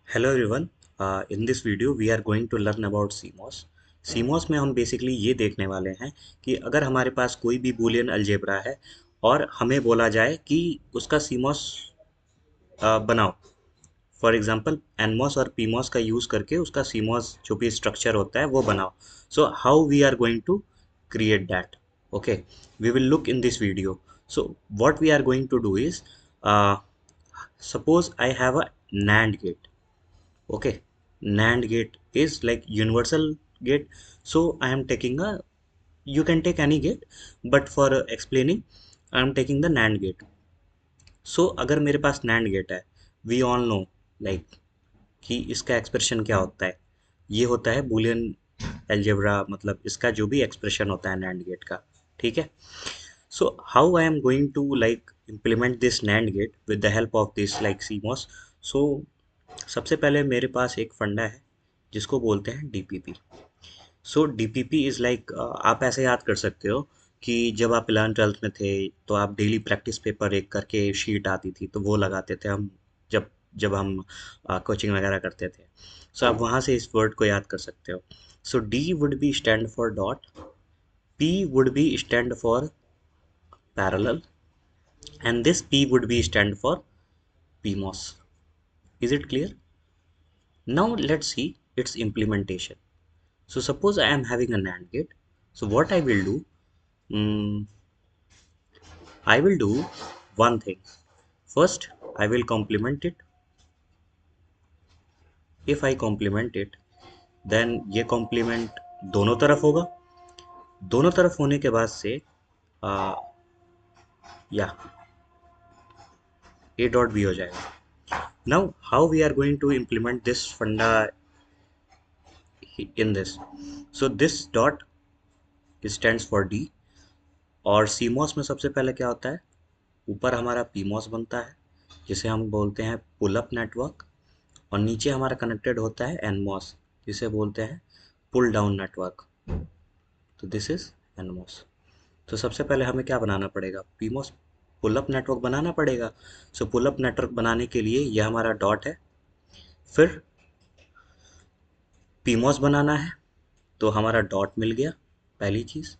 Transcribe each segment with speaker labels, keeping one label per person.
Speaker 1: Hello everyone. In this video we are going to learn about CMOS. CMOS में हम basically ये देखने वाले हैं कि अगर हमारे पास कोई भी बूलियन अलजेब्रा है और हमें बोला जाए कि उसका सीमॉस बनाओ। फॉर एग्जांपल एनमॉस और पीमॉस का यूज़ करके उसका सीमॉस जो भी स्ट्रक्चर होता है वो बनाओ। So how we are going to create that? Okay, we will look in this video. So what we are going to do is, suppose I have a NAND gate. Okay, NAND gate is like universal gate. So I am taking a, you can take any gate, but for explaining I am taking the NAND gate. So अगर मेरे पास NAND gate है, we all know like कि इसका expression क्या होता है। ये होता है boolean algebra, मतलब इसका जो भी एक्सप्रेशन होता है NAND gate का। ठीक है। So how I am going to like implement this NAND gate with the help of this like CMOS? So सबसे पहले मेरे पास एक फंडा है जिसको बोलते हैं DPP. So DPP is like, आप ऐसे याद कर सकते हो कि जब आप 11th 12th में थे तो आप डेली प्रैक्टिस पेपर एक करके शीट आती थी तो वो लगाते थे हम, जब जब हम कोचिंग वगैरह करते थे। सो आप वहाँ से इस वर्ड को याद कर सकते हो। So D would be stand for dot, P would be stand for parallel, and this P would be stand for PMOS. Is it clear? Now let's see its implementation. So suppose I am having a NAND gate. So what I will do, mm, I will do one thing. First, I will complement it. If I complement it, then ये complement दोनों तरफ होगा। दोनों तरफ होने के बाद से आ, या A डॉट B हो जाएगा। Now how we are going to implement this funda in this? So this dot stands for D, और CMOS में सबसे पहले क्या होता है, ऊपर हमारा PMOS बनता है जिसे हम बोलते हैं पुल अप नेटवर्क, और नीचे हमारा कनेक्टेड होता है NMOS जिसे बोलते हैं पुल डाउन नेटवर्क। तो दिस इज NMOS। तो सबसे पहले हमें क्या बनाना पड़ेगा, PMOS पुल अप नेटवर्क बनाना पड़ेगा। सो पुल अप नेटवर्क बनाने के लिए यह हमारा डॉट है। फिर PMOS बनाना है तो हमारा डॉट मिल गया, पहली चीज़।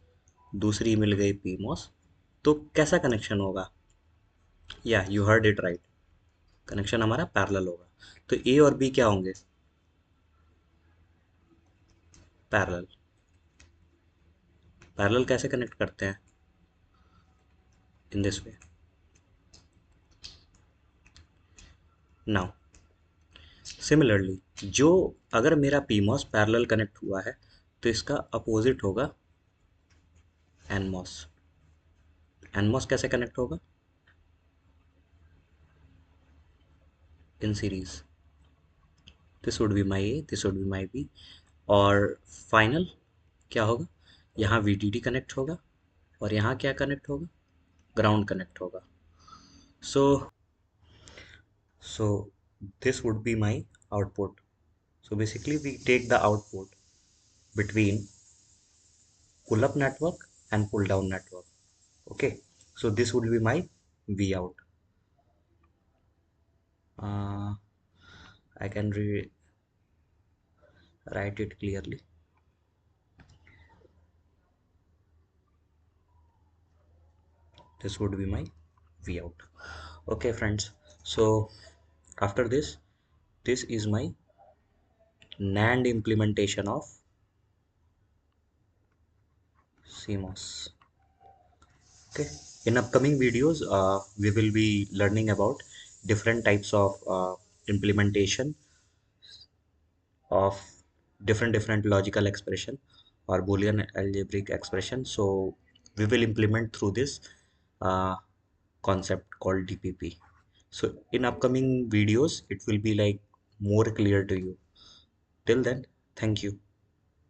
Speaker 1: दूसरी मिल गई PMOS। तो कैसा कनेक्शन होगा? या you heard it right, connection हमारा पैरेलल होगा। तो ए और बी क्या होंगे? पैरेलल। पैरेलल कैसे कनेक्ट करते हैं? In this way. Now similarly, जो अगर मेरा पीमॉस पैरेलल कनेक्ट हुआ है तो इसका अपोजिट होगा एनमॉस। एनमॉस कैसे कनेक्ट होगा? In series. This would be my A, this would be my B, और फाइनल क्या होगा? यहाँ वीडीडी कनेक्ट होगा और यहाँ क्या कनेक्ट होगा? ग्राउंड कनेक्ट होगा। सो so this would be my output. So basically we take the output between pull up network and pull down network. Okay, so this would be my V out. uh, I can write it clearly. This would be my V out. Okay friends, so after this, this is my NAND implementation of CMOS. Okay, in upcoming videos we will be learning about different types of implementation of different logical expression or boolean algebraic expression. So we will implement through this uh, concept called DPP. So in upcoming videos it will be like more clear to you. Till then, thank you.